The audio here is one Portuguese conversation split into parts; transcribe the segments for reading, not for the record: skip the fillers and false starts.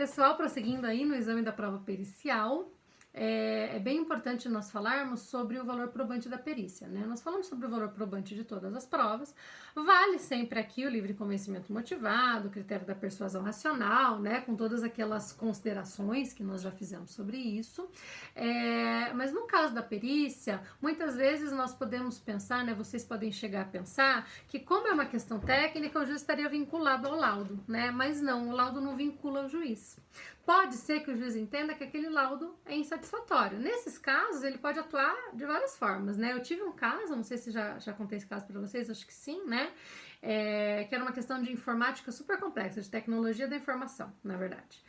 Pessoal, prosseguindo aí no exame da prova pericial, é bem importante nós falarmos sobre o valor probante da perícia, né? Nós falamos sobre o valor probante de todas as provas, vale sempre aqui o livre convencimento motivado, o critério da persuasão racional, né? Com todas aquelas considerações que nós já fizemos sobre isso, mas no caso da perícia, muitas vezes nós podemos pensar, né? Vocês podem chegar a pensar que como é uma questão técnica, o juiz estaria vinculado ao laudo, né? Mas não, o laudo não vincula o juiz. Pode ser que o juiz entenda que aquele laudo é insatisfatório. Nesses casos, ele pode atuar de várias formas, né? Eu tive um caso, não sei se já contei esse caso para vocês, acho que sim, né? Que era uma questão de informática super complexa, de tecnologia da informação, na verdade.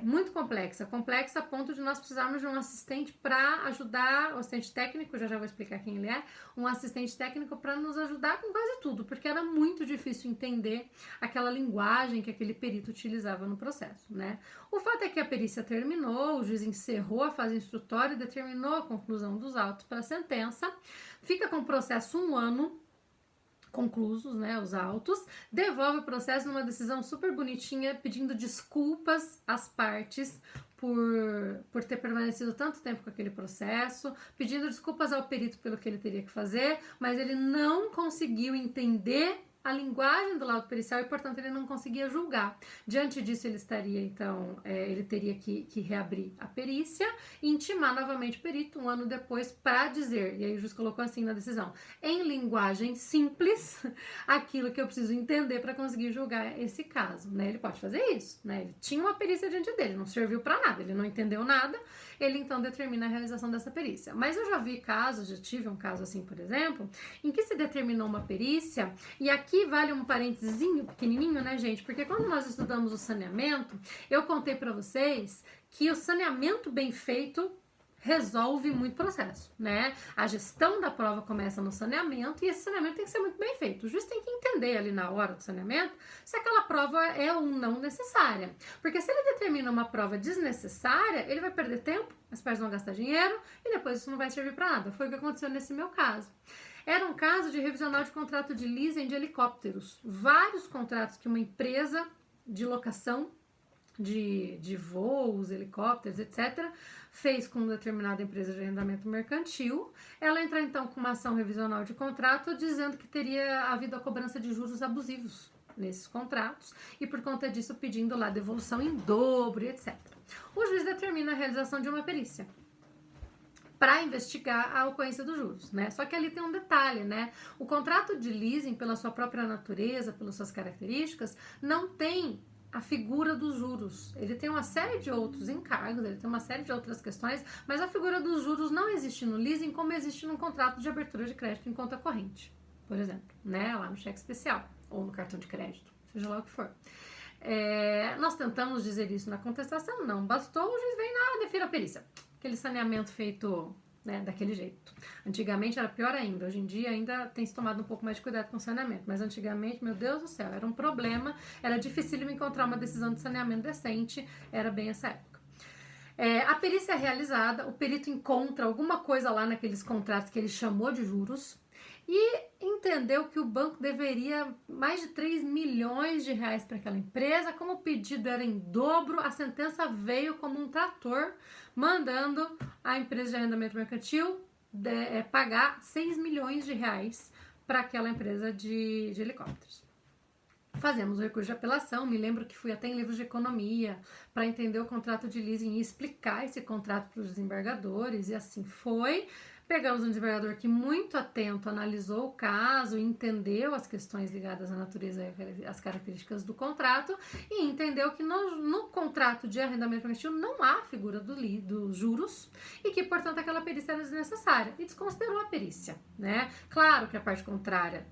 Muito complexa a ponto de nós precisarmos de um assistente para ajudar, o assistente técnico, já vou explicar quem ele é, um assistente técnico para nos ajudar com quase tudo, porque era muito difícil entender aquela linguagem que aquele perito utilizava no processo, né? O fato é que a perícia terminou, o juiz encerrou a fase instrutória e determinou a conclusão dos autos para a sentença, fica com o processo 1 ano, conclusos, né, os autos, devolve o processo numa decisão super bonitinha, pedindo desculpas às partes por ter permanecido tanto tempo com aquele processo, pedindo desculpas ao perito pelo que ele teria que fazer, mas ele não conseguiu entender a linguagem do laudo pericial e, portanto, ele não conseguia julgar. Diante disso, ele estaria, então, ele teria que reabrir a perícia e intimar novamente o perito 1 ano depois para dizer, e aí o juiz colocou assim na decisão, em linguagem simples, aquilo que eu preciso entender para conseguir julgar esse caso, né? Ele pode fazer isso, né? Ele tinha uma perícia diante dele, não serviu para nada, ele não entendeu nada, ele então determina a realização dessa perícia. Mas eu já vi casos, já tive um caso assim, por exemplo, em que se determinou uma perícia, e aqui vale um parênteses pequenininho, né, gente? Porque quando nós estudamos o saneamento, eu contei para vocês que o saneamento bem feito resolve muito processo, né? A gestão da prova começa no saneamento e esse saneamento tem que ser muito bem feito. O juiz tem que entender ali na hora do saneamento se aquela prova é ou não necessária. Porque se ele determina uma prova desnecessária, ele vai perder tempo, as partes vão gastar dinheiro e depois isso não vai servir para nada. Foi o que aconteceu nesse meu caso. Era um caso de revisional de contrato de leasing de helicópteros. Vários contratos que uma empresa de locação de voos, helicópteros, etc., fez com determinada empresa de arrendamento mercantil. Ela entra então com uma ação revisional de contrato dizendo que teria havido a cobrança de juros abusivos nesses contratos e por conta disso pedindo lá devolução em dobro, etc. O juiz determina a realização de uma perícia para investigar a ocorrência dos juros, né? Só que ali tem um detalhe, né? O contrato de leasing, pela sua própria natureza, pelas suas características, não tem a figura dos juros. Ele tem uma série de outros encargos, ele tem uma série de outras questões, mas a figura dos juros não existe no leasing como existe num contrato de abertura de crédito em conta corrente, por exemplo, né? Lá no cheque especial ou no cartão de crédito, seja lá o que for. Nós tentamos dizer isso na contestação, não bastou, o juiz vem na defira a perícia. Aquele saneamento feito, né, daquele jeito. Antigamente era pior ainda, hoje em dia ainda tem se tomado um pouco mais de cuidado com o saneamento, mas antigamente, meu Deus do céu, era um problema, era difícil encontrar uma decisão de saneamento decente, era bem essa época. A perícia é realizada, o perito encontra alguma coisa lá naqueles contratos que ele chamou de juros e entendeu que o banco deveria mais de 3 milhões de reais para aquela empresa, como o pedido era em dobro, a sentença veio como um trator, mandando a empresa de arrendamento mercantil pagar 6 milhões de reais para aquela empresa de helicópteros. Fazemos o recurso de apelação, me lembro que fui até em livros de economia para entender o contrato de leasing e explicar esse contrato para os desembargadores, e assim foi. Pegamos um desembargador que muito atento analisou o caso, entendeu as questões ligadas à natureza e às características do contrato e entendeu que no contrato de arrendamento mercantil não há figura dos juros e que, portanto, aquela perícia era desnecessária e desconsiderou a perícia, né? Claro que a parte contrária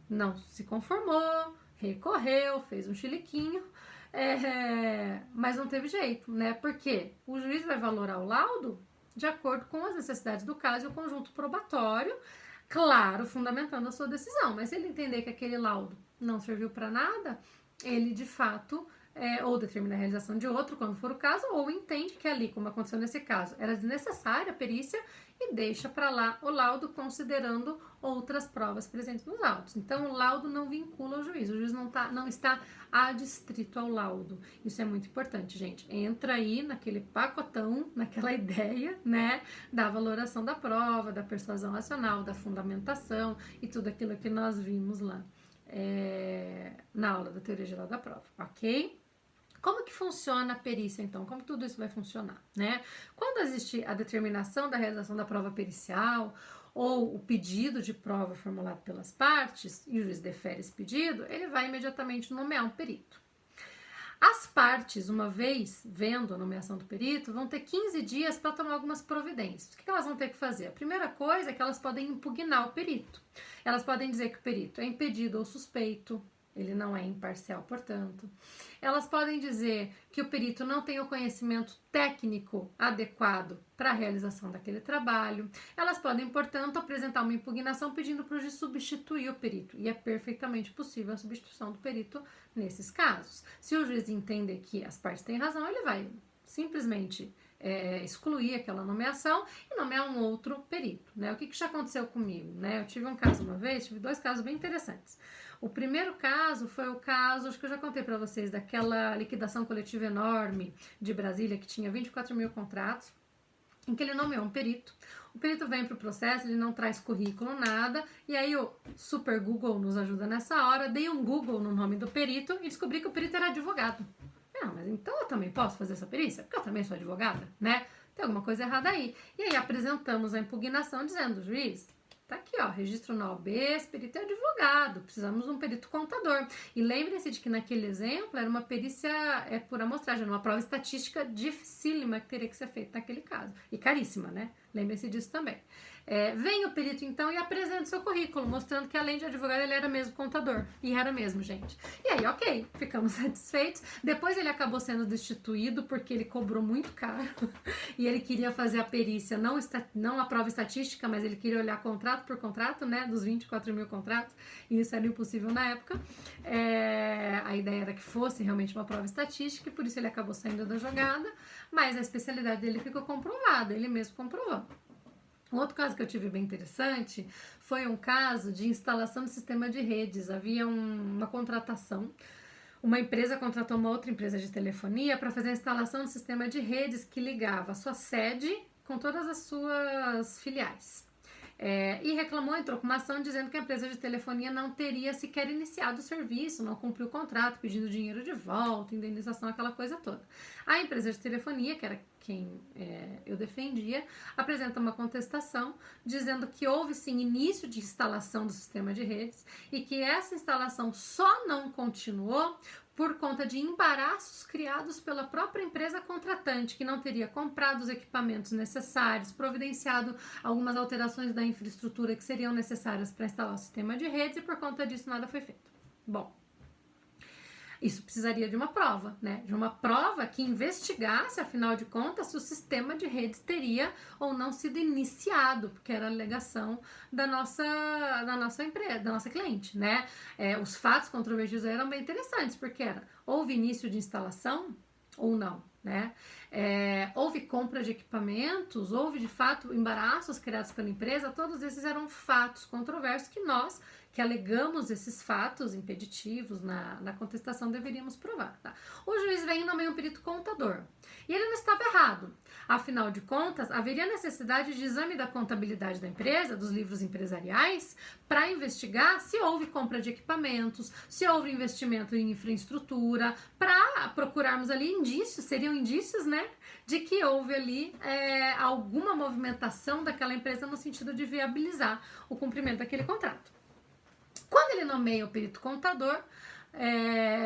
não se conformou, recorreu, fez um chiliquinho, mas não teve jeito, né? Porque o juiz vai valorar o laudo de acordo com as necessidades do caso e o conjunto probatório, claro, fundamentando a sua decisão. Mas se ele entender que aquele laudo não serviu para nada, ele, de fato, ou determina a realização de outro, quando for o caso, ou entende que ali, como aconteceu nesse caso, era desnecessária a perícia e deixa para lá o laudo, considerando outras provas presentes nos autos. Então, o laudo não vincula o juiz não está adstrito ao laudo. Isso é muito importante, gente. Entra aí naquele pacotão, naquela ideia, né, da valoração da prova, da persuasão racional, da fundamentação e tudo aquilo que nós vimos lá na aula da teoria geral da prova, ok? Como que funciona a perícia, então? Como tudo isso vai funcionar, né? Quando existe a determinação da realização da prova pericial ou o pedido de prova formulado pelas partes e o juiz defere esse pedido, ele vai imediatamente nomear um perito. As partes, uma vez vendo a nomeação do perito, vão ter 15 dias para tomar algumas providências. O que elas vão ter que fazer? A primeira coisa é que elas podem impugnar o perito. Elas podem dizer que o perito é impedido ou suspeito, ele não é imparcial, portanto. Elas podem dizer que o perito não tem o conhecimento técnico adequado para a realização daquele trabalho. Elas podem, portanto, apresentar uma impugnação pedindo para o juiz substituir o perito. E é perfeitamente possível a substituição do perito nesses casos. Se o juiz entender que as partes têm razão, ele vai simplesmente excluir aquela nomeação e nomear um outro perito, né? O que já aconteceu comigo, né? Eu tive um caso uma vez, tive 2 casos bem interessantes. O primeiro caso foi o caso, acho que eu já contei para vocês, daquela liquidação coletiva enorme de Brasília, que tinha 24 mil contratos, em que ele nomeou um perito. O perito vem para o processo, ele não traz currículo, nada, e aí o super Google nos ajuda nessa hora, dei um Google no nome do perito e descobri que o perito era advogado. Não, mas então eu também posso fazer essa perícia? Porque eu também sou advogada, né? Tem alguma coisa errada aí. E aí apresentamos a impugnação dizendo, juiz, tá aqui, ó, registro na OAB, esse perito é advogado, precisamos de um perito contador. E lembre-se de que naquele exemplo era uma perícia por amostragem, uma prova estatística dificílima que teria que ser feita naquele caso. E caríssima, né? Lembre-se disso também. Vem o perito então e apresenta o seu currículo, mostrando que além de advogado ele era mesmo contador. E era mesmo, gente. E aí, ok, ficamos satisfeitos. Depois ele acabou sendo destituído porque ele cobrou muito caro e ele queria fazer a perícia, não a prova estatística, mas ele queria olhar contrato por contrato, né, dos 24 mil contratos, e isso era impossível na época. A ideia era que fosse realmente uma prova estatística e por isso ele acabou saindo da jogada, mas a especialidade dele ficou comprovada, ele mesmo comprovou. Um outro caso que eu tive bem interessante foi um caso de instalação de sistema de redes. Havia uma contratação, uma empresa contratou uma outra empresa de telefonia para fazer a instalação do sistema de redes que ligava a sua sede com todas as suas filiais. E reclamou, entrou com uma ação dizendo que a empresa de telefonia não teria sequer iniciado o serviço, não cumpriu o contrato, pedindo dinheiro de volta, indenização, aquela coisa toda. A empresa de telefonia, que era quem eu defendia, apresenta uma contestação dizendo que houve sim início de instalação do sistema de redes e que essa instalação só não continuou por conta de embaraços criados pela própria empresa contratante, que não teria comprado os equipamentos necessários, providenciado algumas alterações da infraestrutura que seriam necessárias para instalar o sistema de redes e por conta disso nada foi feito. Bom, isso precisaria de uma prova, né? De uma prova que investigasse, afinal de contas, se o sistema de redes teria ou não sido iniciado, porque era a alegação da nossa empresa, da nossa cliente, né? Os fatos controvertidos eram bem interessantes, porque houve início de instalação ou não, né? Houve compra de equipamentos, houve de fato embaraços criados pela empresa, todos esses eram fatos controversos que alegamos esses fatos impeditivos na contestação deveríamos provar, tá? O juiz vem e nomeia um perito contador. E ele não estava errado. Afinal de contas, haveria necessidade de exame da contabilidade da empresa, dos livros empresariais, para investigar se houve compra de equipamentos, se houve investimento em infraestrutura, para procurarmos ali indícios, seriam indícios, né, de que houve ali alguma movimentação daquela empresa no sentido de viabilizar o cumprimento daquele contrato. Quando ele nomeia o perito contador,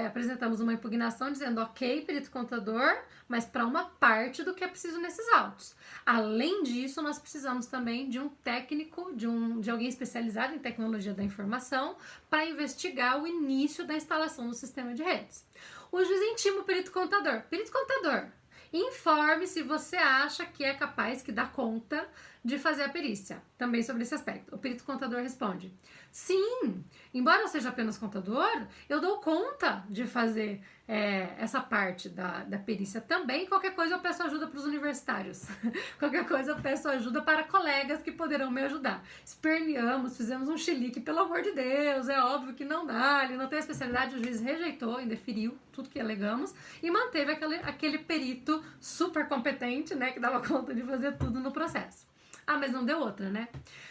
apresentamos uma impugnação dizendo, ok, perito contador, mas para uma parte do que é preciso nesses autos. Além disso, nós precisamos também de um técnico, de alguém especializado em tecnologia da informação, para investigar o início da instalação do sistema de redes. O juiz intima o perito contador. Perito contador, informe se você acha que é capaz, que dá conta de fazer a perícia. Também sobre esse aspecto. O perito contador responde, sim, embora eu seja apenas contador, eu dou conta de fazer essa parte da perícia também. Qualquer coisa eu peço ajuda para os universitários. Qualquer coisa eu peço ajuda para colegas que poderão me ajudar. Esperneamos, fizemos um chilique, pelo amor de Deus, é óbvio que não dá, ele não tem especialidade, o juiz rejeitou, indeferiu tudo que alegamos e manteve aquele perito super competente, né, que dava conta de fazer tudo no processo. Ah, mas não deu outra, né?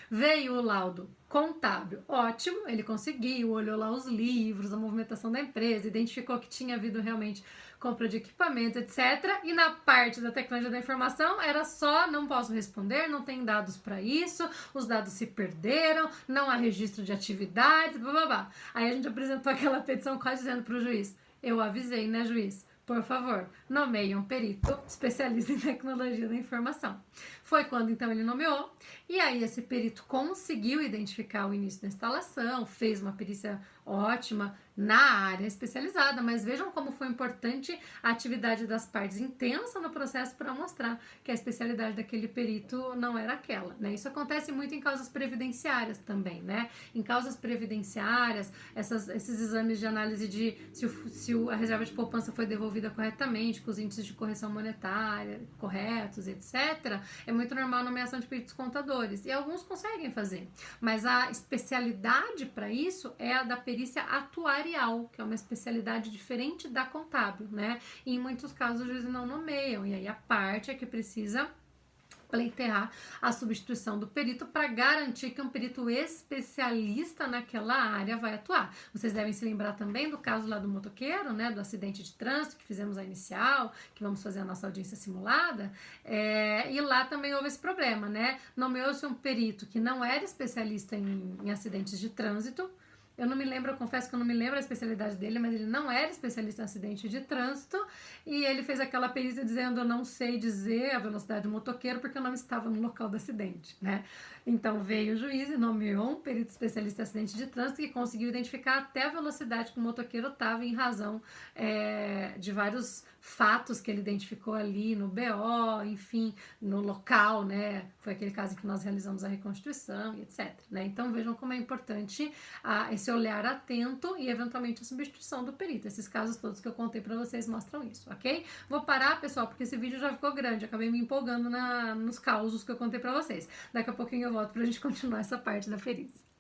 Veio o laudo contábil, ótimo, ele conseguiu, olhou lá os livros, a movimentação da empresa, identificou que tinha havido realmente compra de equipamento, etc. E na parte da tecnologia da informação era só, não posso responder, não tem dados para isso, os dados se perderam, não há registro de atividades, blá blá blá. Aí a gente apresentou aquela petição quase dizendo para o juiz, eu avisei, né, juiz? Por favor, nomeie um perito especialista em tecnologia da informação. Foi quando então ele nomeou, e aí esse perito conseguiu identificar o início da instalação, fez uma perícia ótima na área especializada, mas vejam como foi importante a atividade das partes intensa no processo para mostrar que a especialidade daquele perito não era aquela, né? Isso acontece muito em causas previdenciárias também, né? Em causas previdenciárias, esses exames de análise de se a reserva de poupança foi devolvida corretamente, com os índices de correção monetária corretos, etc., é muito normal a nomeação de peritos contadores, e alguns conseguem fazer, mas a especialidade para isso é a da perícia atuarial, que é uma especialidade diferente da contábil, né? E em muitos casos os juízes não nomeiam, e aí a parte é que precisa pleitear a substituição do perito para garantir que um perito especialista naquela área vai atuar. Vocês devem se lembrar também do caso lá do motoqueiro, né, do acidente de trânsito que fizemos a inicial, que vamos fazer a nossa audiência simulada, e lá também houve esse problema, né? Nomeou-se um perito que não era especialista em acidentes de trânsito. Eu não me lembro, eu confesso que eu não me lembro a especialidade dele, mas ele não era especialista em acidente de trânsito e ele fez aquela perícia dizendo eu não sei dizer a velocidade do motoqueiro porque eu não estava no local do acidente, né? Então veio o juiz e nomeou um perito especialista em acidente de trânsito que conseguiu identificar até a velocidade que o motoqueiro estava em razão de vários fatos que ele identificou ali no BO, enfim, no local, né? Foi aquele caso em que nós realizamos a reconstituição e etc, né? Então vejam como é importante esse olhar atento e eventualmente a substituição do perito. Esses casos todos que eu contei para vocês mostram isso, ok? Vou parar, pessoal, porque esse vídeo já ficou grande, acabei me empolgando nos causos que eu contei para vocês. Daqui a pouquinho eu volto pra gente continuar essa parte da perícia.